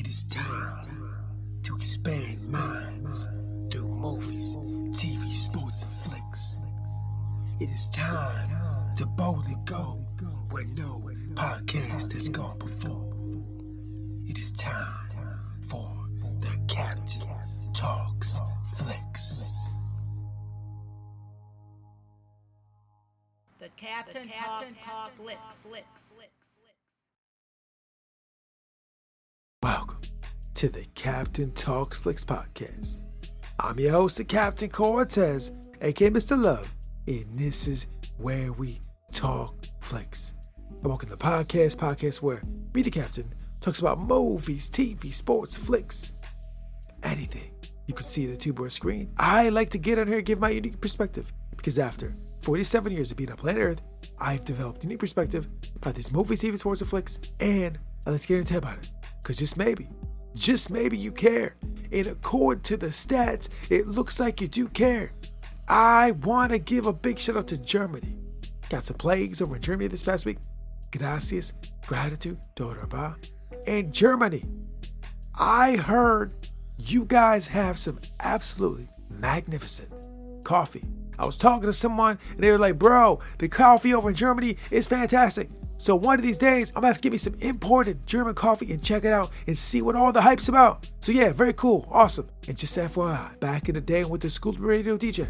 It is time to expand minds through movies, TV, sports, and flicks. It is time to boldly go where no podcast has gone before. It is time for the Captain Talks Flicks. The Captain Talk Flicks. Welcome to the Captain Talks Flicks podcast. I'm your host, the Captain Cortez, aka Mr. Love, and this is where we talk flicks. And welcome to the podcast where me, the Captain, talks about movies, TV, sports, flicks, anything you can see on a two-board screen. I like to get on here and give my unique perspective because after 47 years of being on planet Earth, I've developed a unique perspective about these movies, TV, sports, and flicks, and let's get into about it. Because just maybe you care. And according to the stats, it looks like you do care. I want to give a big shout out to Germany. Got some plagues over in Germany this past week. Gracias, gratitude, doraba. And Germany, I heard you guys have some absolutely magnificent coffee. I was talking to someone and they were like, bro, the coffee over in Germany is fantastic. So one of these days, I'm going to have to get me some imported German coffee and check it out and see what all the hype's about. So yeah, very cool, awesome. And just FYI, back in the day I went to school to be a radio DJ,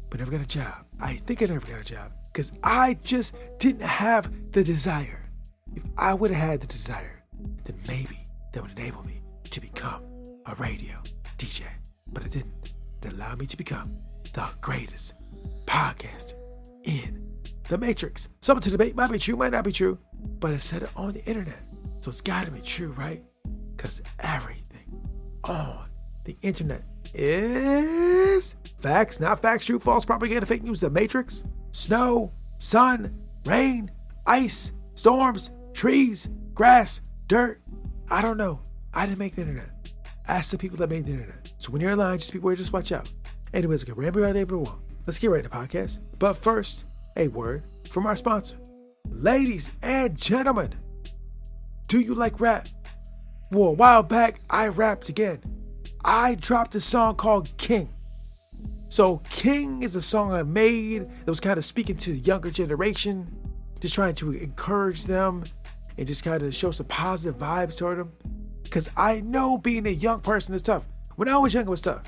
but never got a job. I think I never got a job because I just didn't have the desire. If I would have had the desire, then maybe that would enable me to become a radio DJ. But it didn't. It allowed me to become the greatest podcaster in the Matrix. Something to debate, might be true, might not be true, but I said it on the internet. So it's gotta be true, right? Because everything on the internet is facts, not facts, true, false, propaganda, fake news, the Matrix, snow, sun, rain, ice, storms, trees, grass, dirt. I don't know. I didn't make the internet. Ask the people that made the internet. So when you're online, just be aware, just watch out. Anyways, get ramble out there, but let's get right into the podcast. But first, a word from our sponsor. Ladies and gentlemen, do you like rap? Well, a while back, I rapped again. I dropped a song called King. So King is a song I made that was kind of speaking to the younger generation, just trying to encourage them and just kind of show some positive vibes toward them. Because I know being a young person is tough. When I was young, it was tough.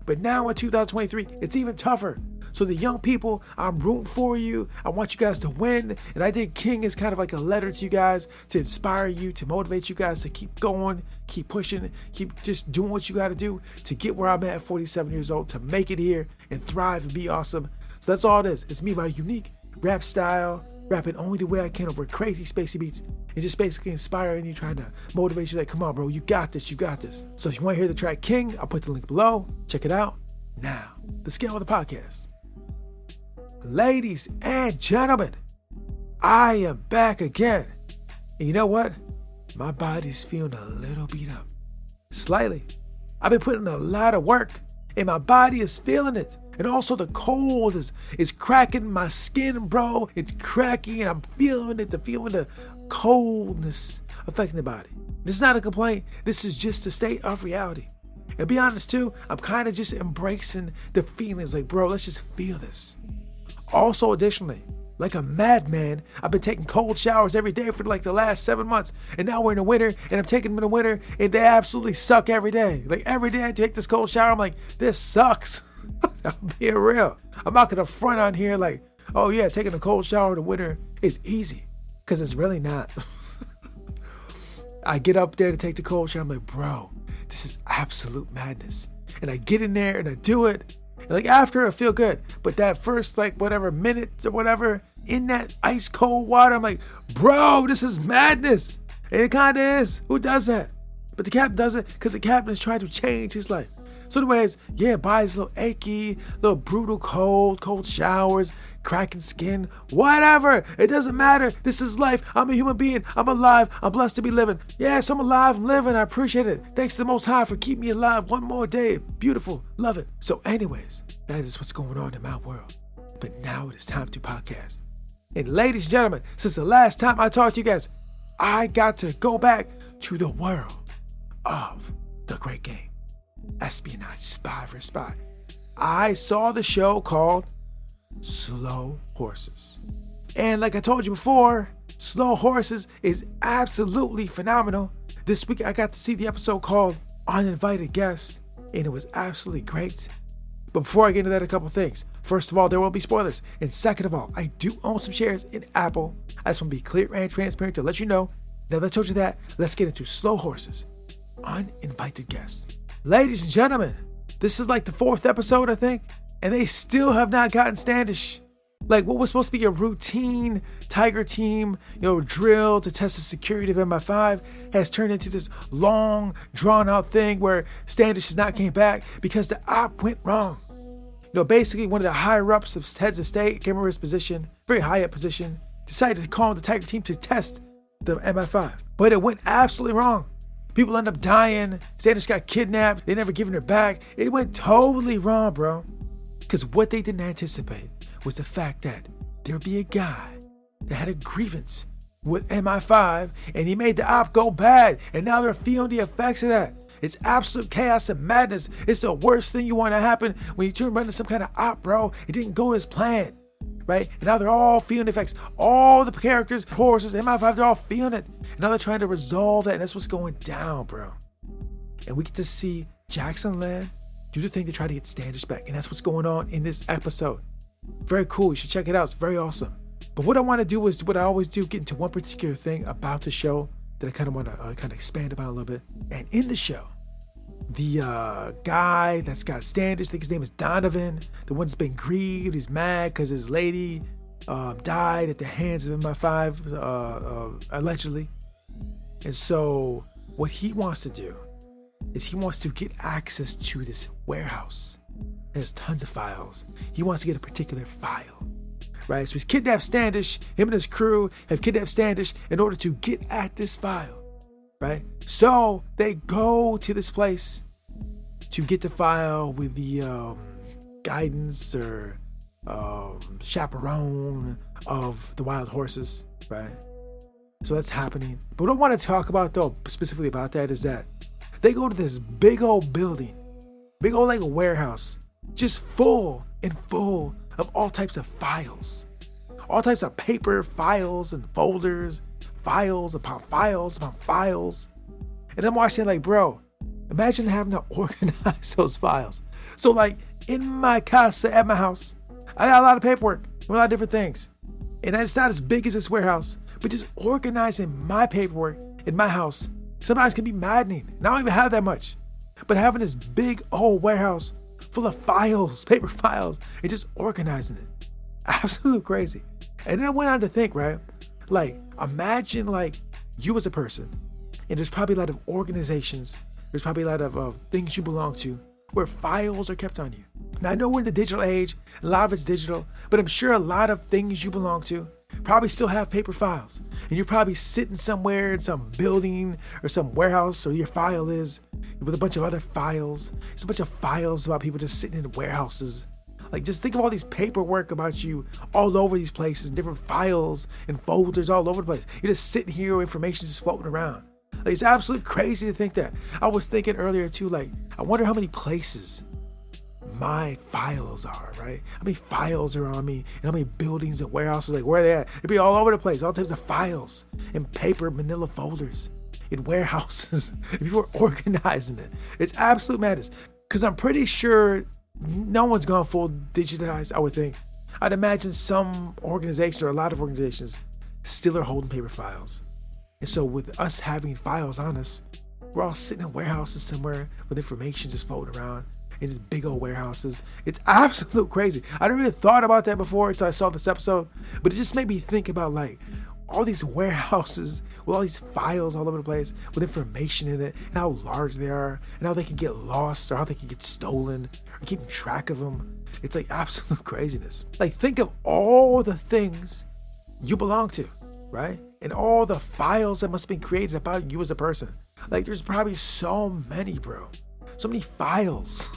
But now in 2023, it's even tougher. So the young people, I'm rooting for you. I want you guys to win. And I think King is kind of like a letter to you guys to inspire you, to motivate you guys to keep going, keep pushing, keep just doing what you got to do to get where I'm at 47 years old, to make it here and thrive and be awesome. So that's all it is. It's me, my unique rap style, rapping only the way I can over crazy spacey beats and just basically inspiring you, trying to motivate you like, come on, bro, you got this, you got this. So if you want to hear the track King, I'll put the link below. Check it out. Now, the scale of the podcast. Ladies and gentlemen, I am back again. And you know what? My body's feeling a little beat up. Slightly. I've been putting a lot of work and my body is feeling it. And also the cold is cracking my skin, bro. It's cracking and I'm feeling it, feeling the coldness affecting the body. This is not a complaint. This is just a state of reality. And be honest too, I'm kind of just embracing the feelings like, bro, let's just feel this. Also, additionally, like a madman, I've been taking cold showers every day for like the last 7 months. And now we're in the winter and I'm taking them in the winter and they absolutely suck every day. Like every day I take this cold shower, I'm like, this sucks. I'm being real. I'm not going to front on here like, oh yeah, taking a cold shower in the winter is easy. Because it's really not. I get up there to take the cold shower. I'm like, bro, this is absolute madness. And I get in there and I do it. And like after I feel good. But that first like whatever minutes or whatever in that ice cold water, I'm like, bro, this is madness. And it kind of is. Who does that? But the captain does it because the captain is trying to change his life. So anyways, yeah, body's a little achy, a little brutal cold showers, cracking skin, whatever. It doesn't matter. This is life. I'm a human being. I'm alive. I'm blessed to be living. Yes, I'm alive. I'm living. I appreciate it. Thanks to the Most High for keeping me alive one more day. Beautiful. Love it. So anyways, that is what's going on in my world. But now it is time to podcast. And ladies and gentlemen, since the last time I talked to you guys, I got to go back to the world of the great game, espionage, spy for spy. I saw the show called Slow Horses. And like I told you before, Slow Horses is absolutely phenomenal. This week I got to see the episode called Uninvited Guest, and it was absolutely great. But before I get into that, a couple things. First of all, there will be spoilers. And second of all, I do own some shares in Apple. I just want to be clear and transparent to let you know. Now that I told you that, let's get into Slow Horses, Uninvited Guest. Ladies and gentlemen, this is like the 4th episode, I think, and they still have not gotten Standish. Like what was supposed to be a routine Tiger team, drill to test the security of MI5 has turned into this long, drawn-out thing where Standish has not came back because the op went wrong. Basically one of the higher-ups of heads of state, can't remember his position, very high-up position, decided to call the Tiger team to test the MI5. But it went absolutely wrong. People end up dying. Standish got kidnapped. They never given her back. It went totally wrong, bro. Because what they didn't anticipate was the fact that there'd be a guy that had a grievance with MI5 and he made the op go bad, and now they're feeling the effects of that. It's absolute chaos and madness. It's the worst thing you want to happen when you turn into some kind of op, bro. It didn't go as planned, right? And now they're all feeling the effects. All the characters, horses, MI5, they're all feeling it. And now they're trying to resolve that, and that's what's going down, bro. And we get to see Jackson Land do the thing to try to get Standish back, and that's what's going on in this episode. Very cool. You should check it out. It's very awesome. But what I want to do is what I always do, get into one particular thing about the show that I kind of want to expand about a little bit. And in the show, the guy that's got Standish, I think his name is Donovan, the one that's been grieved, he's mad because his lady died at the hands of MI5, allegedly. And so what he wants to do is he wants to get access to this warehouse. There's tons of files. He wants to get a particular file, right? So he's kidnapped Standish. Him and his crew have kidnapped Standish in order to get at this file, right? So they go to this place to get the file with the guidance or chaperone of the wild horses, right? So that's happening. But what I want to talk about, though, specifically about that, is that they go to this big old building, big old like a warehouse, just full of all types of files, all types of paper files and folders, files upon files upon files. And I'm watching like, bro, imagine having to organize those files. So like in my casa at my house, I got a lot of paperwork, a lot of different things. And it's not as big as this warehouse, but just organizing my paperwork in my house sometimes can be maddening. And I don't even have that much. But having this big old warehouse full of files, paper files, and just organizing it. Absolute crazy. And then I went on to think, right? Like, imagine like you as a person, and there's probably a lot of organizations, there's probably a lot of things you belong to where files are kept on you. Now, I know we're in the digital age, a lot of it's digital, but I'm sure a lot of things you belong to probably still have paper files. And you're probably sitting somewhere in some building or some warehouse, or your file is, with a bunch of other files. There's a bunch of files about people just sitting in warehouses. Like, just think of all these paperwork about you all over these places, different files and folders all over the place. You're just sitting here with information just floating around. Like, it's absolutely crazy to think that. I was thinking earlier too, like, I wonder how many places my files are, right? How many files are on me, and how many buildings and warehouses, like where they at? It'd be all over the place, all types of files in paper, manila folders, in warehouses. People are organizing it. It's absolute madness. Because I'm pretty sure no one's gone full digitized, I would think. I'd imagine some organizations, or a lot of organizations, still are holding paper files. And so with us having files on us, we're all sitting in warehouses somewhere with information just floating around in these big old warehouses. It's absolute crazy. I never really thought about that before until I saw this episode, but it just made me think about like all these warehouses with all these files all over the place with information in it, and how large they are, and how they can get lost, or how they can get stolen, or keeping track of them. It's like absolute craziness. Like, think of all the things you belong to, right? And all the files that must have been created about you as a person. Like, there's probably so many, bro. So many files.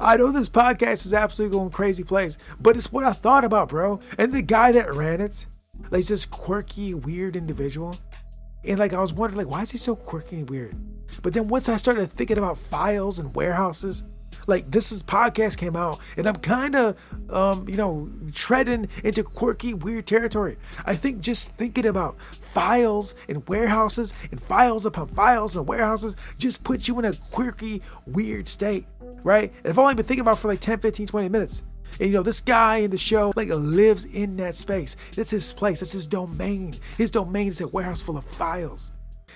I know this podcast is absolutely going crazy place, but it's what I thought about, bro. And the guy that ran it, like, this quirky, weird individual, And like I was wondering, like, why is he so quirky and weird? But then once I started thinking about files and warehouses, like this podcast came out, and I'm kind of, treading into quirky, weird territory. I think just thinking about files and warehouses and files upon files and warehouses just puts you in a quirky, weird state, right? And I've only been thinking about it for like 10, 15, 20 minutes. And this guy in the show like lives in that space. That's his place. That's his domain. His domain is a warehouse full of files.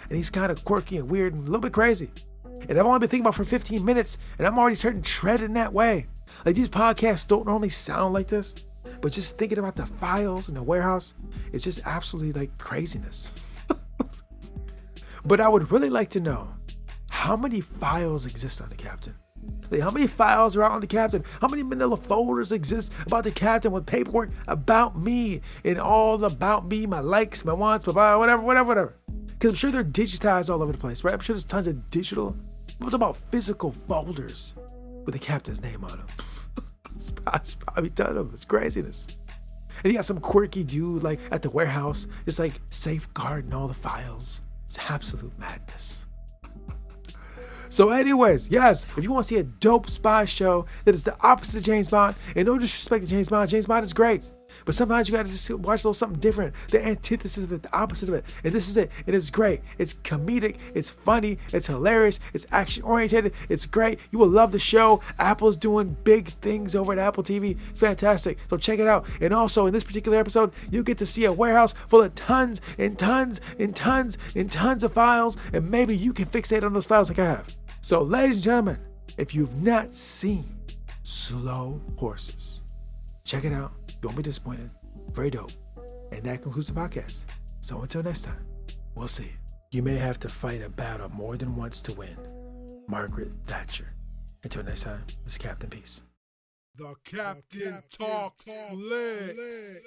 And he's kind of quirky and weird and a little bit crazy. And I've only been thinking about it for 15 minutes, and I'm already starting to tread in that way. Like these podcasts don't normally sound like this, but just thinking about the files in the warehouse, it's just absolutely like craziness. But I would really like to know how many files exist on the Captain. Like, how many files are out on the Captain? How many manila folders exist about the Captain with paperwork about me and all about me, my likes, my wants, whatever. Because I'm sure they're digitized all over the place, right? I'm sure there's tons of digital. What about physical folders with the Captain's name on them? It's probably done them. It's craziness. And you got some quirky dude like at the warehouse, just like safeguarding all the files. It's absolute madness. So anyways, yes, if you want to see a dope spy show that is the opposite of James Bond, and no disrespect to James Bond is great. But sometimes you gotta just watch a little something different, the antithesis of it, the opposite of it. And this is it. It is great. It's comedic. It's funny. It's hilarious. It's action oriented. It's great. You will love the show. Apple's doing big things over at Apple TV. It's fantastic. So check it out. And also in this particular episode, you get to see a warehouse full of tons and tons and tons and tons of files. And maybe you can fixate on those files like I have. So ladies and gentlemen, if you've not seen Slow Horses, check it out. Don't be disappointed. Very dope. And that concludes the podcast. So until next time, we'll see. You may have to fight a battle more than once to win. Margaret Thatcher. Until next time, this is Captain Peace. The Captain Talks Flicks.